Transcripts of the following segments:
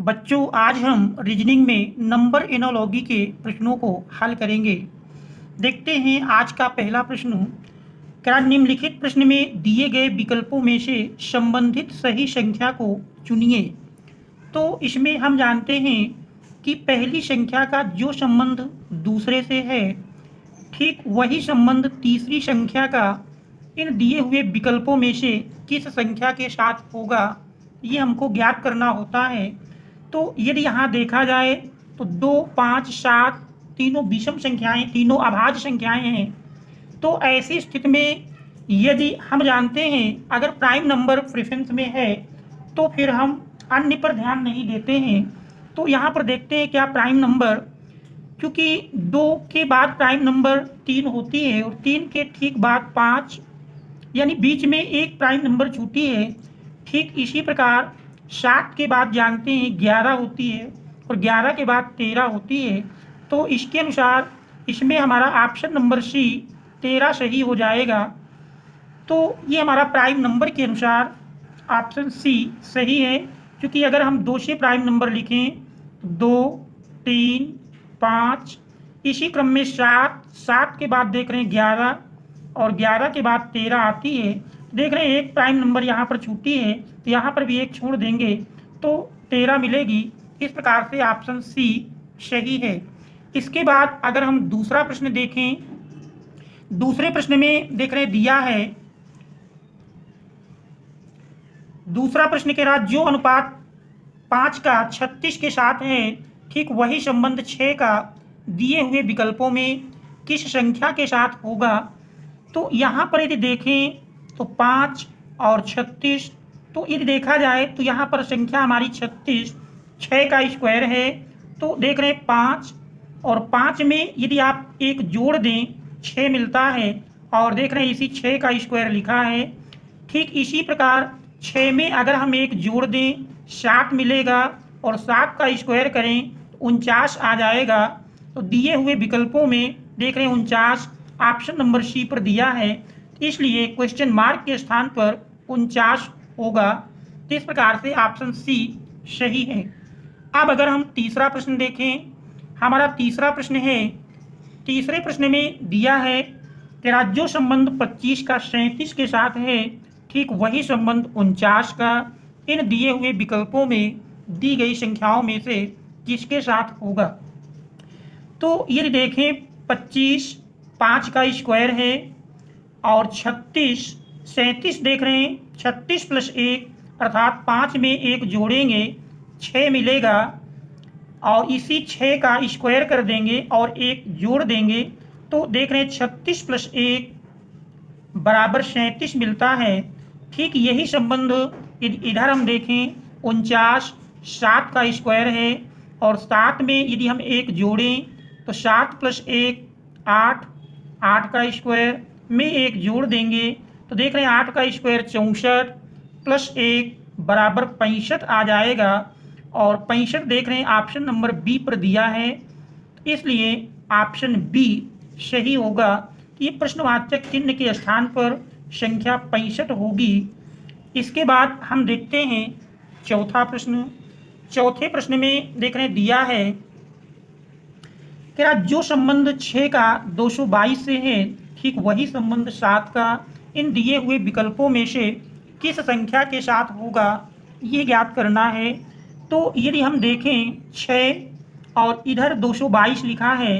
बच्चों, आज हम रीजनिंग में नंबर एनालॉजी के प्रश्नों को हल करेंगे। देखते हैं आज का पहला प्रश्न। क्या निम्नलिखित प्रश्न में दिए गए विकल्पों में से संबंधित सही संख्या को चुनिए। तो इसमें हम जानते हैं कि पहली संख्या का जो संबंध दूसरे से है, ठीक वही संबंध तीसरी संख्या का इन दिए हुए विकल्पों में से किस संख्या के साथ होगा, ये हमको ज्ञात करना होता है। तो यदि यहाँ देखा जाए तो 2, 5, 7 तीनों विषम संख्याएं, तीनों अभाज्य संख्याएं हैं। तो ऐसी स्थिति में यदि हम जानते हैं अगर प्राइम नंबर प्रेफरेंस में है तो फिर हम अन्य पर ध्यान नहीं देते हैं। तो यहाँ पर देखते हैं क्या प्राइम नंबर, क्योंकि 2 के बाद प्राइम नंबर 3 होती है और 3 के ठीक बाद 5, यानी बीच में एक प्राइम नंबर छूटी है। ठीक इसी प्रकार 7 के बाद जानते हैं 11 होती है और 11 के बाद 13 होती है। तो इसके अनुसार इसमें हमारा ऑप्शन नंबर सी 13 सही हो जाएगा। तो ये हमारा प्राइम नंबर के अनुसार ऑप्शन सी सही है, क्योंकि अगर हम 2 से प्राइम नंबर लिखें 2, 3, 5, इसी क्रम में 7 के बाद देख रहे हैं 11 और 11 के बाद 13 आती है। देख रहे हैं एक प्राइम नंबर यहाँ पर छूटी है, तो यहाँ पर भी एक छोड़ देंगे तो 13 मिलेगी। इस प्रकार से ऑप्शन सी सही है। इसके बाद अगर हम दूसरा प्रश्न देखें, दूसरे प्रश्न में देख रहे दिया है, दूसरा प्रश्न कह रहा जो अनुपात 5 का 36 के साथ है, ठीक वही संबंध 6 का दिए हुए विकल्पों में किस संख्या के साथ होगा। तो यहाँ पर यदि देखें तो 5 और 36, तो यदि देखा जाए तो यहाँ पर संख्या हमारी 36 6 का स्क्वायर है। तो देख रहे हैं 5 और 5 में यदि आप एक जोड़ दें 6 मिलता है, और देख रहे हैं इसी 6 का स्क्वायर लिखा है। ठीक इसी प्रकार 6 में अगर हम एक जोड़ दें 7 मिलेगा और 7 का स्क्वायर करें तो 49 आ जाएगा। तो दिए हुए विकल्पों में देख रहे हैं 49 ऑप्शन नंबर सी पर दिया है, इसलिए क्वेश्चन मार्क के स्थान पर 49 होगा। तो इस प्रकार से ऑप्शन सी सही है। अब अगर हम तीसरा प्रश्न देखें, हमारा तीसरा प्रश्न है, तीसरे प्रश्न में दिया है तेरा जो संबंध 25 का 37 के साथ है, ठीक वही संबंध 49 का इन दिए हुए विकल्पों में दी गई संख्याओं में से किसके साथ होगा। तो यदि देखें 25 5 का स्क्वायर है और 36 37 देख रहे हैं 36 + 1 अर्थात 5 में एक जोड़ेंगे 6 मिलेगा और इसी 6 का स्क्वायर कर देंगे और एक जोड़ देंगे। तो देख रहे हैं 36 + 1 बराबर 37 मिलता है। ठीक यही संबंध इधर हम देखें 49 7 का स्क्वायर है और 7 में यदि हम एक जोड़ें तो 7 + 1 8, 8 का स्क्वायर में एक जोड़ देंगे तो देख रहे हैं 8 का स्क्वायर 64 + 1 बराबर 65 आ जाएगा। और 65 देख रहे हैं ऑप्शन नंबर बी पर दिया है, इसलिए ऑप्शन बी सही होगा। ये प्रश्नवाचक चिन्ह के स्थान पर संख्या 65 होगी। इसके बाद हम देखते हैं चौथा प्रश्न। चौथे प्रश्न में देख रहे हैं दिया है क्या जो संबंध 6 का 222 से है, ठीक वही संबंध 7 का इन दिए हुए विकल्पों में से किस संख्या के साथ होगा, ये ज्ञात करना है। तो यदि हम देखें 6 और इधर 222 लिखा है,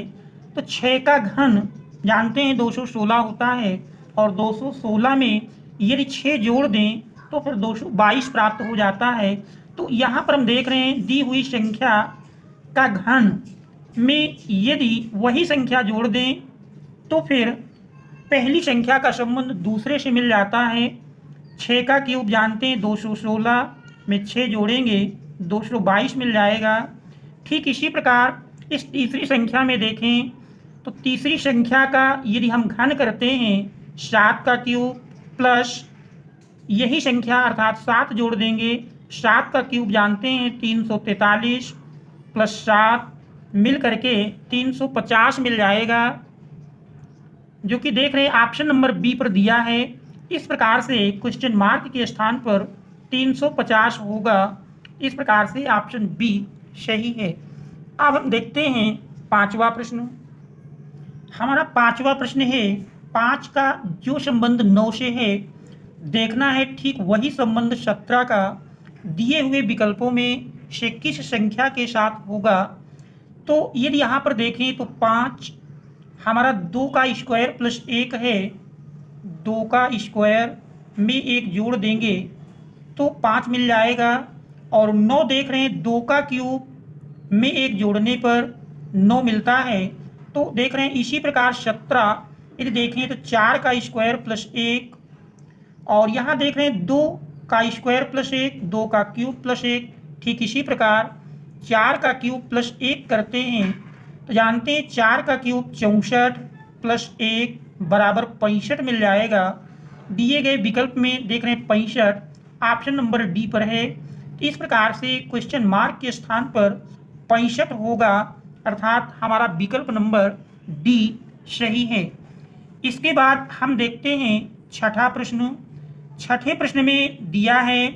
तो 6 का घन जानते हैं 216 होता है और 216 में यदि 6 जोड़ दें तो फिर 222 प्राप्त हो जाता है। तो यहाँ पर हम देख रहे हैं दी हुई संख्या का घन में यदि वही संख्या जोड़ दें तो फिर पहली संख्या का संबंध दूसरे से मिल जाता है। 6 का क्यूब जानते हैं 216 में 6 जोड़ेंगे 222 मिल जाएगा। ठीक इसी प्रकार इस तीसरी संख्या में देखें तो तीसरी संख्या का यदि हम घन करते हैं 7 का क्यूब प्लस यही संख्या अर्थात 7 जोड़ देंगे, 7 का क्यूब जानते हैं 343 + 7 मिल करके 350 मिल जाएगा, जो कि देख रहे हैं ऑप्शन नंबर बी पर दिया है। इस प्रकार से क्वेश्चन मार्क के स्थान पर 350 होगा। इस प्रकार से ऑप्शन बी सही है। अब हम देखते हैं पांचवा प्रश्न। हमारा पांचवा प्रश्न है, 5 का जो संबंध 9 से है, देखना है ठीक वही संबंध 17 का दिए हुए विकल्पों में से किस संख्या के साथ होगा। तो यदि यहाँ पर देखें तो 5 हमारा 2 का स्क्वायर प्लस 1 है, 2 का स्क्वायर में 1 जोड़ देंगे तो 5 मिल जाएगा। और 9 देख रहे हैं, 2 का क्यूब में 1 जोड़ने पर 9 मिलता है। तो देख रहे हैं इसी प्रकार 17 यदि देखें तो 4 का स्क्वायर प्लस 1, और यहाँ देख रहे हैं 2 का स्क्वायर प्लस 1, 2 का क्यूब प्लस 1। ठीक इसी प्रकार 4 का क्यूब प्लस 1 करते हैं तो जानते हैं 4 का क्यूब 64 प्लस 1 बराबर 65 मिल जाएगा। दिए गए विकल्प में देख रहे हैं 65, ऑप्शन नंबर डी पर है। इस प्रकार से क्वेश्चन मार्क के स्थान पर 65 होगा, अर्थात हमारा विकल्प नंबर डी सही है। इसके बाद हम देखते हैं छठा प्रश्न। छठे प्रश्न में दिया है,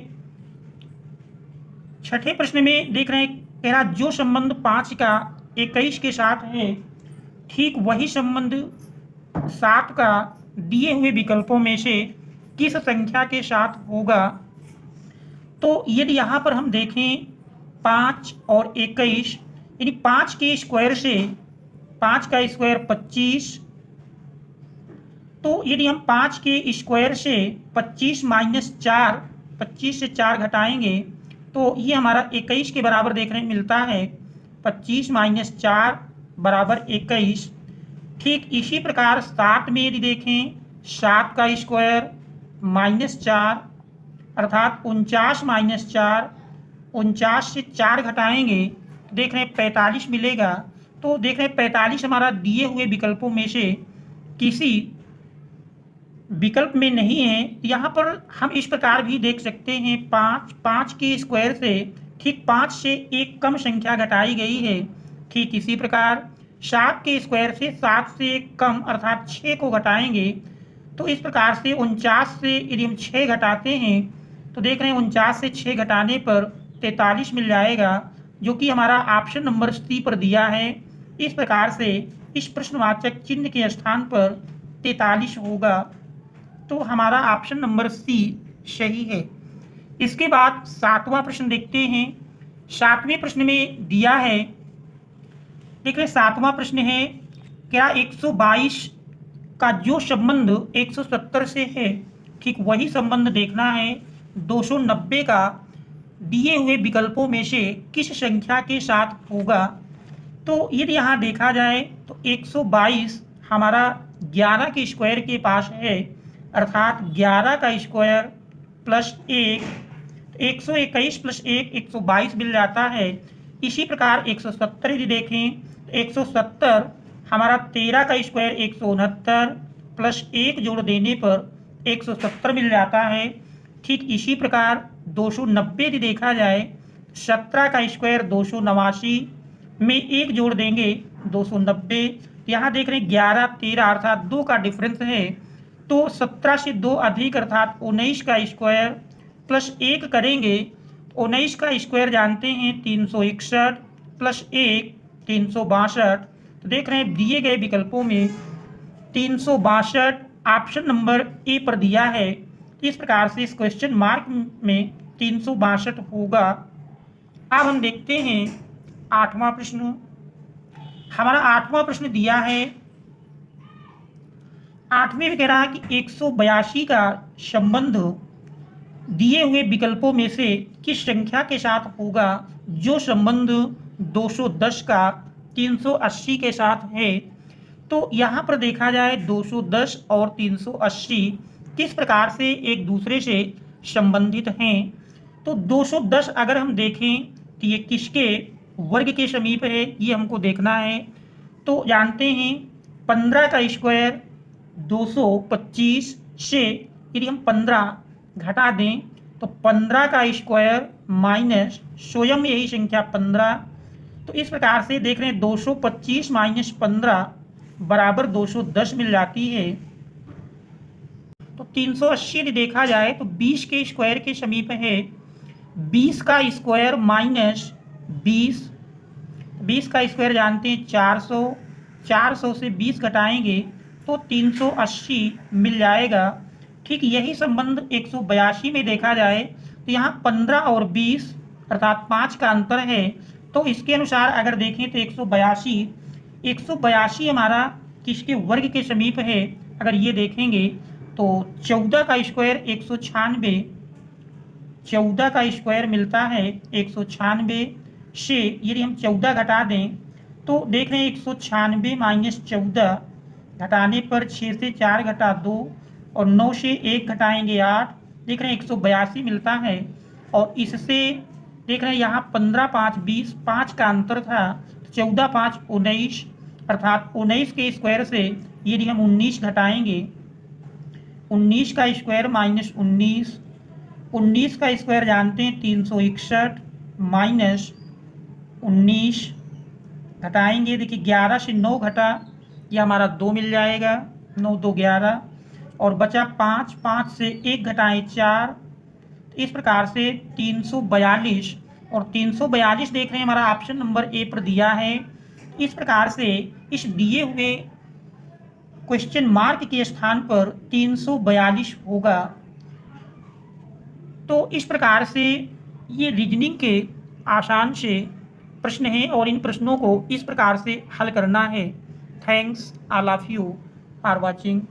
छठे प्रश्न में देख रहे हैं कह रहा जो संबंध 5 का 21 के साथ है, ठीक वही संबंध 7 का दिए हुए विकल्पों में से किस संख्या के साथ होगा। तो यदि यहाँ पर हम देखें 5 और 21, यानी 5 के स्क्वायर से 5 का स्क्वायर 25, तो यदि हम 5 के स्क्वायर से 25 माइनस 4, 25 से 4 घटाएंगे तो ये हमारा 21 के बराबर देखने मिलता है। 25 माइनस 4 बराबर 21। ठीक इसी प्रकार 7 में यदि देखें 7 का स्क्वायर माइनस 4, अर्थात 49 माइनस 4, 49 से 4 घटाएंगे देख रहे हैं 45 मिलेगा। तो देख रहे हैं 45 हमारा दिए हुए विकल्पों में से किसी विकल्प में नहीं है। यहाँ पर हम इस प्रकार भी देख सकते हैं 5 के स्क्वायर से ठीक 5 से एक कम संख्या घटाई गई है। ठीक इसी प्रकार 7 के स्क्वायर से 7 से एक कम अर्थात 6 को घटाएंगे तो इस प्रकार से 49 से यदि हम 6 घटाते हैं तो देख रहे हैं 49 से 6 घटाने पर 43 मिल जाएगा, जो कि हमारा ऑप्शन नंबर सी पर दिया है। इस प्रकार से इस प्रश्नवाचक चिन्ह के स्थान पर 43 होगा। तो हमारा ऑप्शन नंबर सी सही है। इसके बाद 7वां प्रश्न देखते हैं। 7वें प्रश्न में दिया है, देख रहे 7वां प्रश्न है क्या 122 का जो संबंध 170 से है, ठीक वही संबंध देखना है 290 का दिए हुए विकल्पों में से किस संख्या के साथ होगा। तो यदि यहाँ देखा जाए तो 122 हमारा 11 के स्क्वायर के पास है, अर्थात 11 का स्क्वायर प्लस 1, 121 प्लस 1 122 मिल जाता है। इसी प्रकार 170 यदि देखें 170 हमारा 13 का स्क्वायर 169 प्लस 1 जोड़ देने पर 170 मिल जाता है। ठीक इसी प्रकार 290 यदि देखा जाए 17 का स्क्वायर 289 में 1 जोड़ देंगे 290। यहाँ देख रहे हैं 11 13 अर्थात 2 का डिफरेंस है, तो 17 से 2 अधिक अर्थात 19 का स्क्वायर प्लस 1 करेंगे। 19 का स्क्वायर जानते हैं 361 प्लस 1 362। तो देख रहे हैं दिए गए विकल्पों में 362 ऑप्शन नंबर ए पर दिया है। इस प्रकार से इस क्वेश्चन मार्क में 362 होगा। अब हम देखते हैं 8वां प्रश्न। हमारा 8वां प्रश्न दिया है, 8वें में कह रहा है कि 182 का संबंध दिए हुए विकल्पों में से किस संख्या के साथ होगा। जो संबंध 210 का 380 के साथ है। तो यहाँ पर देखा जाए 210 और 380 किस प्रकार से एक दूसरे से संबंधित हैं। तो 210 अगर हम देखें तो ये किसके वर्ग के समीप है, ये हमको देखना है। तो जानते हैं 15 का स्क्वायर 225 से यदि हम 15 घटा दें तो 15 का स्क्वायर माइनस स्वयं यही संख्या 15। तो इस प्रकार से देख रहे हैं 225 माइनस 15 बराबर 210 मिल जाती है। तो 380 यदि देखा जाए तो 20 के स्क्वायर के समीप है। 20 का स्क्वायर माइनस 20, 20 का स्क्वायर जानते हैं 400, 400 से 20 घटाएंगे तो 380 मिल जाएगा। ठीक यही संबंध 182 में देखा जाए तो यहाँ 15 और 20 अर्थात 5 का अंतर है। तो इसके अनुसार अगर देखें तो 182 हमारा किसके वर्ग के समीप है। अगर ये देखेंगे तो 14 का स्क्वायर 196, 14 का स्क्वायर मिलता है 196 से यदि हम 14 घटा दें तो देख रहे हैं 196 माइनस 14 घटाने पर 6 से 4 घटा 2 और 9 से 1 घटाएंगे 8, देख रहे हैं 182 मिलता है। और इससे देख रहे हैं यहाँ 15 5 20, 5 का अंतर था, 14 5 19 अर्थात 19 के स्क्वायर से यदि हम 19 घटाएंगे, 19 का स्क्वायर माइनस 19, 19 का स्क्वायर जानते हैं 361 माइनस 19 घटाएंगे, देखिए 11 से 9 घटा, यह हमारा 2 मिल जाएगा, 9 2 11 और बचा 5, 5 से 1 घटाएं 4। इस प्रकार से 342 और 342 देख रहे हैं हमारा ऑप्शन नंबर ए पर दिया है। इस प्रकार से इस दिए हुए क्वेश्चन मार्क के स्थान पर 342 होगा। तो इस प्रकार से ये रीजनिंग के आसान से प्रश्न हैं और इन प्रश्नों को इस प्रकार से हल करना है। Thanks all of you for watching.